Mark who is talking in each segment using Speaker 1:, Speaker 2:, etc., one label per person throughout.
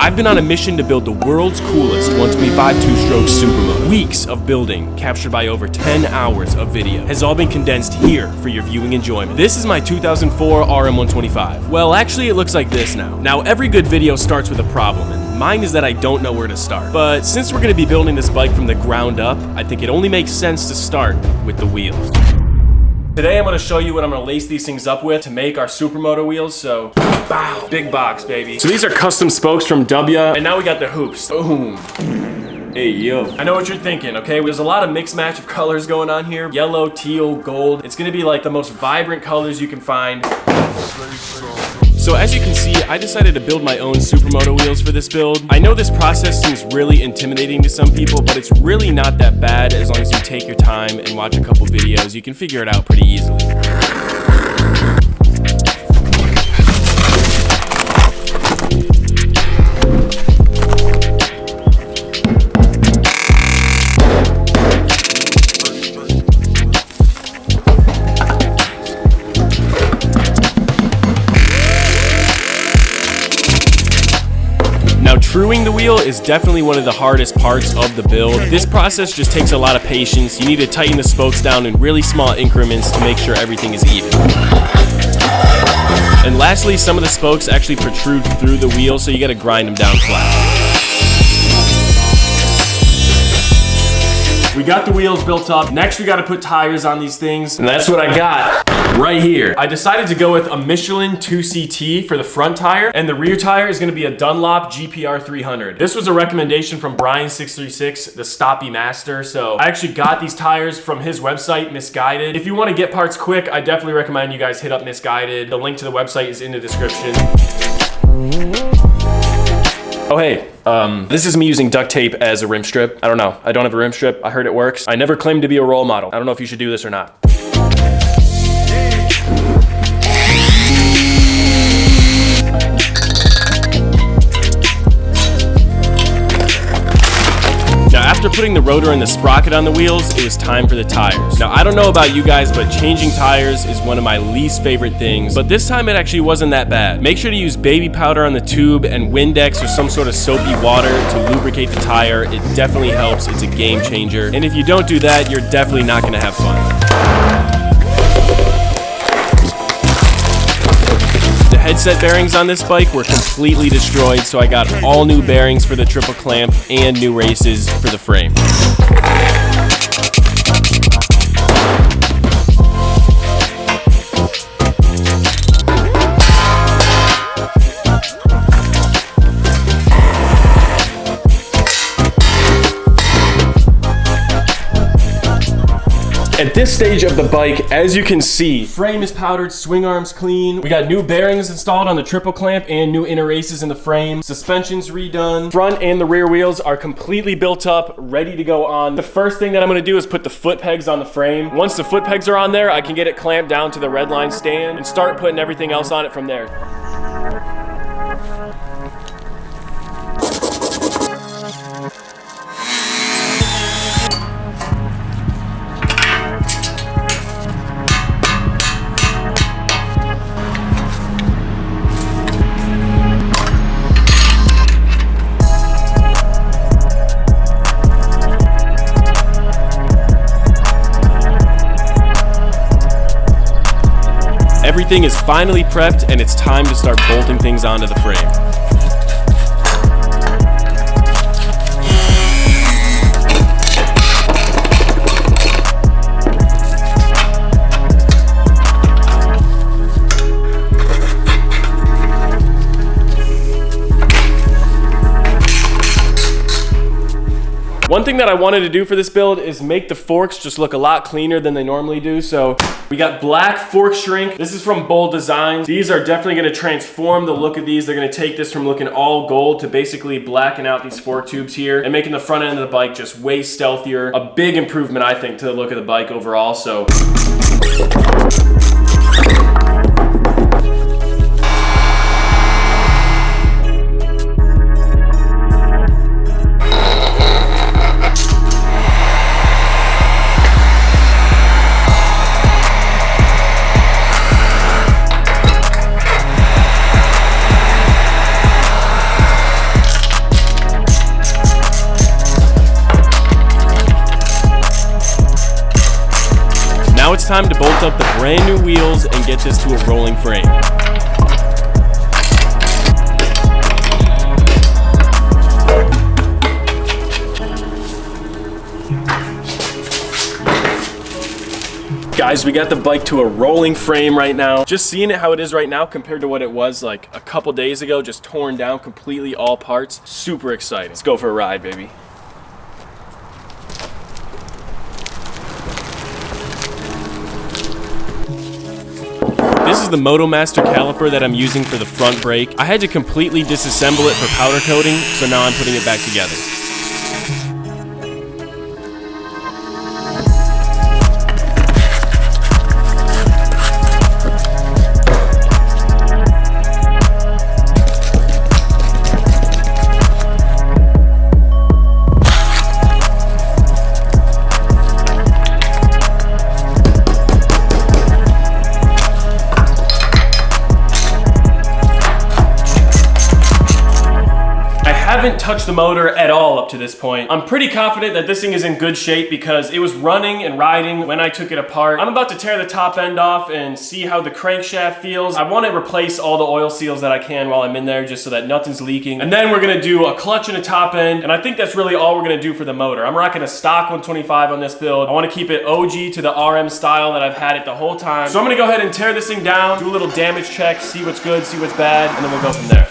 Speaker 1: I've been on a mission to build the world's coolest 125 two-stroke Supermoto. Weeks of building, captured by over 10 hours of video, has all been condensed here for your viewing enjoyment. This is my 2004 RM125. Well, actually it looks like this now. Now, every good video starts with a problem, and mine is that I don't know where to start. But since we're going to be building this bike from the ground up, I think it only makes sense to start with the wheels. Today I'm going to show you what I'm going to lace these things up with to make our Supermoto wheels, so bow, big box, baby. So these are custom spokes from W, and now we got the hoops. Boom. Hey, yo. I know what you're thinking, okay? There's a lot of mix match of colors going on here. Yellow, teal, gold. It's going to be like the most vibrant colors you can find. So as you can see, I decided to build my own Supermoto wheels for this build. I know this process seems really intimidating to some people, but it's really not that bad as long as you take your time and watch a couple videos. You can figure it out pretty easily. Truing the wheel is definitely one of the hardest parts of the build. This process just takes a lot of patience. You need to tighten the spokes down in really small increments to make sure everything is even. And lastly, some of the spokes actually protrude through the wheel, so you gotta grind them down flat. We got the wheels built up. Next, we gotta put tires on these things, and that's what I got right here. I decided to go with a Michelin 2CT for the front tire, and the rear tire is gonna be a Dunlop GPR 300. This was a recommendation from Brian 636, the Stoppy Master, so I actually got these tires from his website, Misguided. If you wanna get parts quick, I definitely recommend you guys hit up Misguided. The link to the website is in the description. Oh, hey, this is me using duct tape as a rim strip. I don't know. I don't have a rim strip. I heard it works. I never claimed to be a role model. I don't know if you should do this or not. After putting the rotor and the sprocket on the wheels, it was time for the tires. Now, I don't know about you guys, but changing tires is one of my least favorite things, but this time it actually wasn't that bad. Make sure to use baby powder on the tube and Windex or some sort of soapy water to lubricate the tire. It definitely helps. It's a game changer. And if you don't do that, you're definitely not gonna have fun. The headset bearings on this bike were completely destroyed, so I got all new bearings for the triple clamp and new races for the frame. At this stage of the bike, as you can see, frame is powdered, swing arms clean. We got new bearings installed on the triple clamp and new inner races in the frame. Suspension's redone. Front and the rear wheels are completely built up, ready to go on. The first thing that I'm gonna do is put the foot pegs on the frame. Once the foot pegs are on there, I can get it clamped down to the red line stand and start putting everything else on it from there. Everything is finally prepped and it's time to start bolting things onto the frame. One thing that I wanted to do for this build is make the forks just look a lot cleaner than they normally do. So we got black fork shrink. This is from Bold Designs. These are definitely gonna transform the look of these. They're gonna take this from looking all gold to basically blacken out these fork tubes here and making the front end of the bike just way stealthier. A big improvement, I think, to the look of the bike overall, so. Now it's time to bolt up the brand new wheels and get this to a rolling frame. Guys, we got the bike to a rolling frame right now. Just seeing it how it is right now compared to what it was like a couple days ago, just torn down completely, all parts. Super exciting. Let's go for a ride, baby. This is the MotoMaster caliper that I'm using for the front brake. I had to completely disassemble it for powder coating, so now I'm putting it back together. I haven't touched the motor at all up to this point. I'm pretty confident that this thing is in good shape because it was running and riding when I took it apart. I'm about to tear the top end off and see how the crankshaft feels. I want to replace all the oil seals that I can while I'm in there just so that nothing's leaking. And then we're gonna do a clutch and a top end, and I think that's really all we're gonna do for the motor. I'm rocking a stock 125 on this build. I want to keep it OG to the RM style that I've had it the whole time. So I'm gonna go ahead and tear this thing down, do a little damage check, see what's good, see what's bad, and then we'll go from there.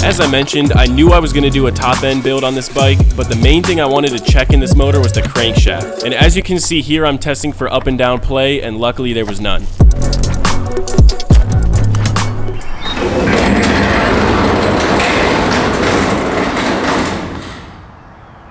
Speaker 1: As I mentioned, I knew I was going to do a top end build on this bike, but the main thing I wanted to check in this motor was the crankshaft. And as you can see here, I'm testing for up and down play, and luckily there was none.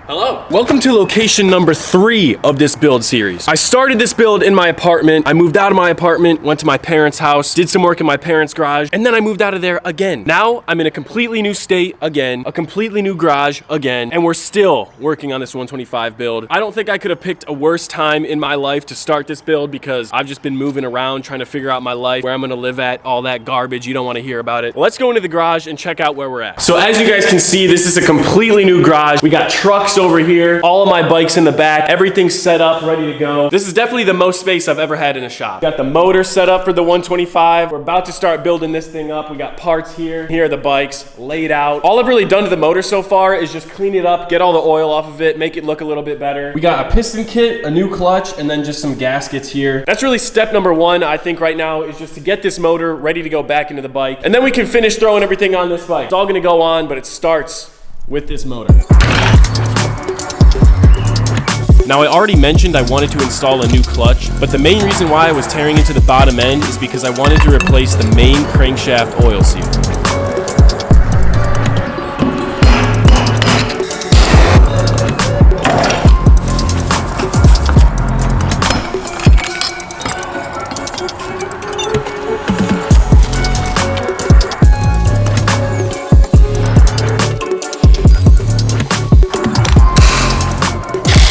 Speaker 1: Hello. Welcome to location number 3 of this build series. I started this build in my apartment. I moved out of my apartment, went to my parents' house, did some work in my parents' garage, and then I moved out of there again. Now I'm in a completely new state again, a completely new garage again, and we're still working on this 125 build. I don't think I could have picked a worse time in my life to start this build because I've just been moving around trying to figure out my life, where I'm gonna live at, all that garbage. You don't want to hear about it. Let's go into the garage and check out where we're at. So as you guys can see, this is a completely new garage. We got trucks over here, all of my bikes in the back, everything's set up, ready to go. This is definitely the most space I've ever had in a shop. Got the motor set up for the 125. We're about to start building this thing up. We got parts here. Here are the bikes laid out. All I've really done to the motor so far is just clean it up, get all the oil off of it, make it look a little bit better. We got a piston kit, a new clutch, and then just some gaskets here. That's really step number 1, I think right now, is just to get this motor ready to go back into the bike. And then we can finish throwing everything on this bike. It's all gonna go on, but it starts with this motor. Now I already mentioned I wanted to install a new clutch, but the main reason why I was tearing into the bottom end is because I wanted to replace the main crankshaft oil seal.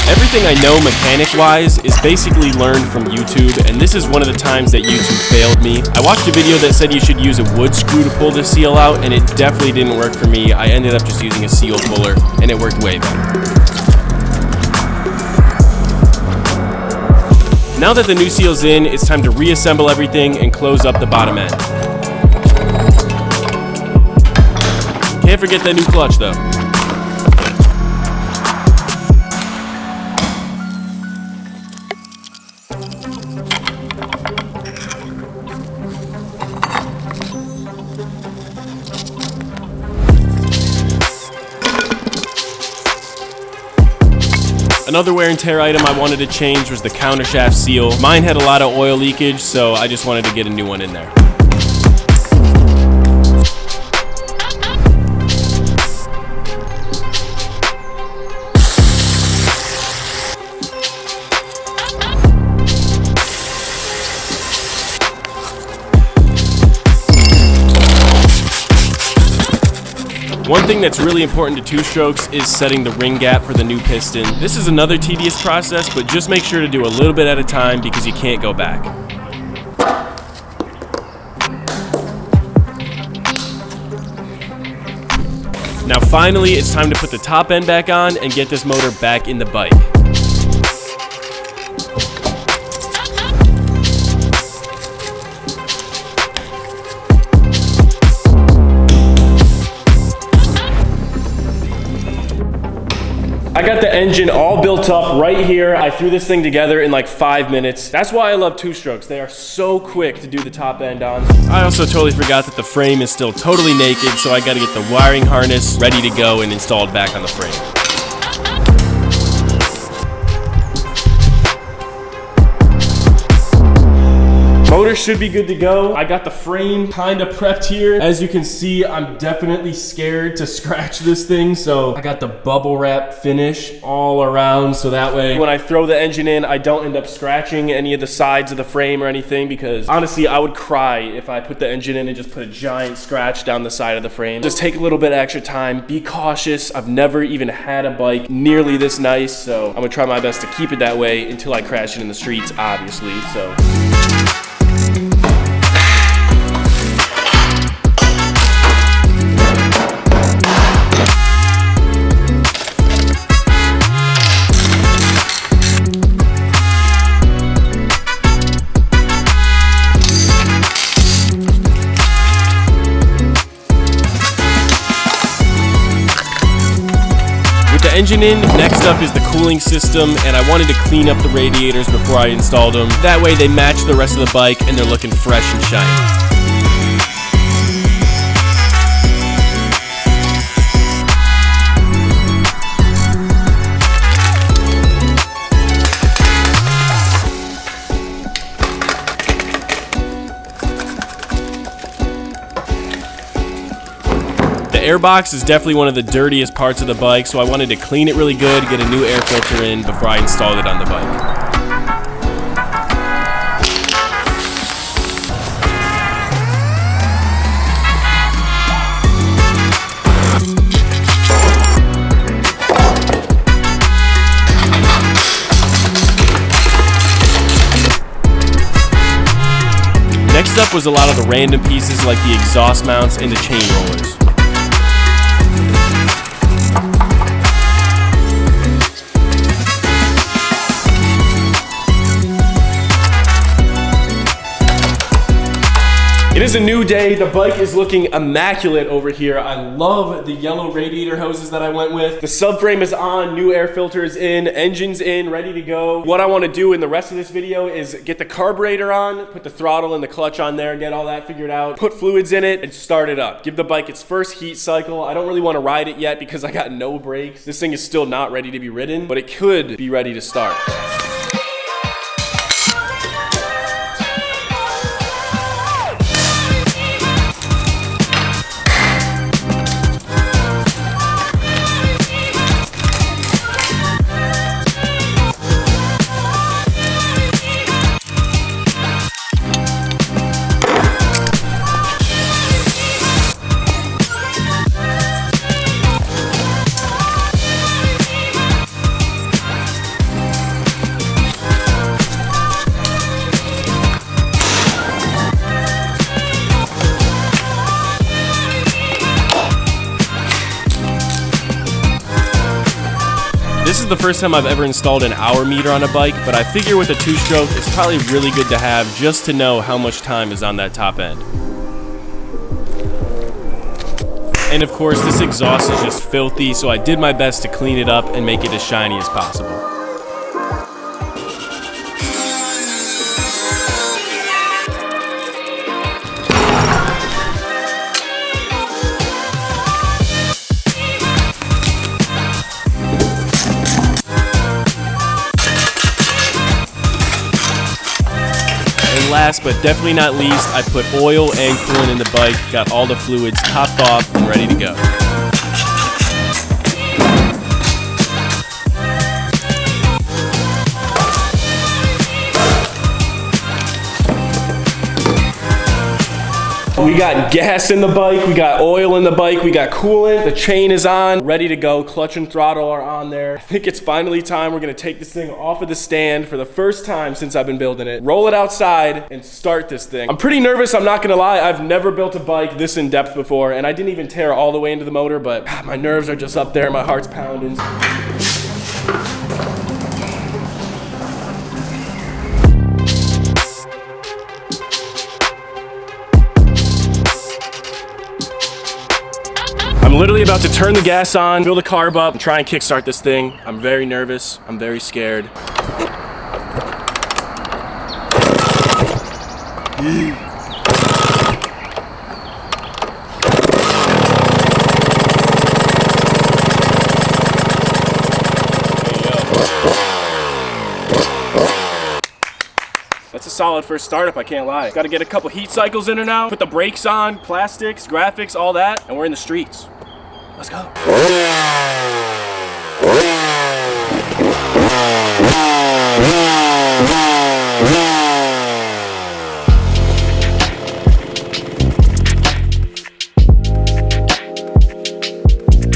Speaker 1: Everything I know mechanic-wise is basically learned from YouTube, and this is one of the times that YouTube failed me. I watched a video that said you should use a wood screw to pull the seal out, and it definitely didn't work for me. I ended up just using a seal puller, and it worked way better. Now that the new seal's in, it's time to reassemble everything and close up the bottom end. Can't forget that new clutch though. Another wear and tear item I wanted to change was the countershaft seal. Mine had a lot of oil leakage, so I just wanted to get a new one in there. One thing that's really important to two-strokes is setting the ring gap for the new piston. This is another tedious process, but just make sure to do a little bit at a time because you can't go back. Now finally, it's time to put the top end back on and get this motor back in the bike. I got the engine all built up right here. I threw this thing together in like 5 minutes. That's why I love two-strokes. They are so quick to do the top end on. I also totally forgot that the frame is still totally naked, so I gotta get the wiring harness ready to go and installed back on the frame. Motor should be good to go. I got the frame kind of prepped here. As you can see, I'm definitely scared to scratch this thing, so I got the bubble wrap finish all around, so that way when I throw the engine in, I don't end up scratching any of the sides of the frame or anything, because honestly, I would cry if I put the engine in and just put a giant scratch down the side of the frame. Just take a little bit of extra time, be cautious. I've never even had a bike nearly this nice, so I'm gonna try my best to keep it that way until I crash it in the streets, obviously, so. Engine in, next up is the cooling system, and I wanted to clean up the radiators before I installed them. That way they match the rest of the bike and they're looking fresh and shiny. The airbox is definitely one of the dirtiest parts of the bike, so I wanted to clean it really good, get a new air filter in before I installed it on the bike. Next up was a lot of the random pieces like the exhaust mounts and the chain rollers. It is a new day. The bike is looking immaculate over here. I love the yellow radiator hoses that I went with. The subframe is on, new air filter is in, engine's in, ready to go. What I want to do in the rest of this video is get the carburetor on, put the throttle and the clutch on there, get all that figured out, put fluids in it, and start it up. Give the bike its first heat cycle. I don't really want to ride it yet because I got no brakes. This thing is still not ready to be ridden, but it could be ready to start. This is the first time I've ever installed an hour meter on a bike, but I figure with a two-stroke, it's probably really good to have just to know how much time is on that top end. And of course, this exhaust is just filthy, so I did my best to clean it up and make it as shiny as possible. Last but definitely not least, I put oil and coolant in the bike, got all the fluids topped off and ready to go. We got gas in the bike, we got oil in the bike, we got coolant, the chain is on, ready to go, clutch and throttle are on there. I think it's finally time. We're gonna take this thing off of the stand for the first time since I've been building it, roll it outside, and start this thing. I'm pretty nervous, I'm not gonna lie. I've never built a bike this in depth before, and I didn't even tear all the way into the motor, but my nerves are just up there, my heart's pounding. I'm literally about to turn the gas on, fill the carb up, and try and kickstart this thing. I'm very nervous, I'm very scared. That's a solid first startup, I can't lie. Gotta get a couple heat cycles in her now, put the brakes on, plastics, graphics, all that, and we're in the streets. Let's go.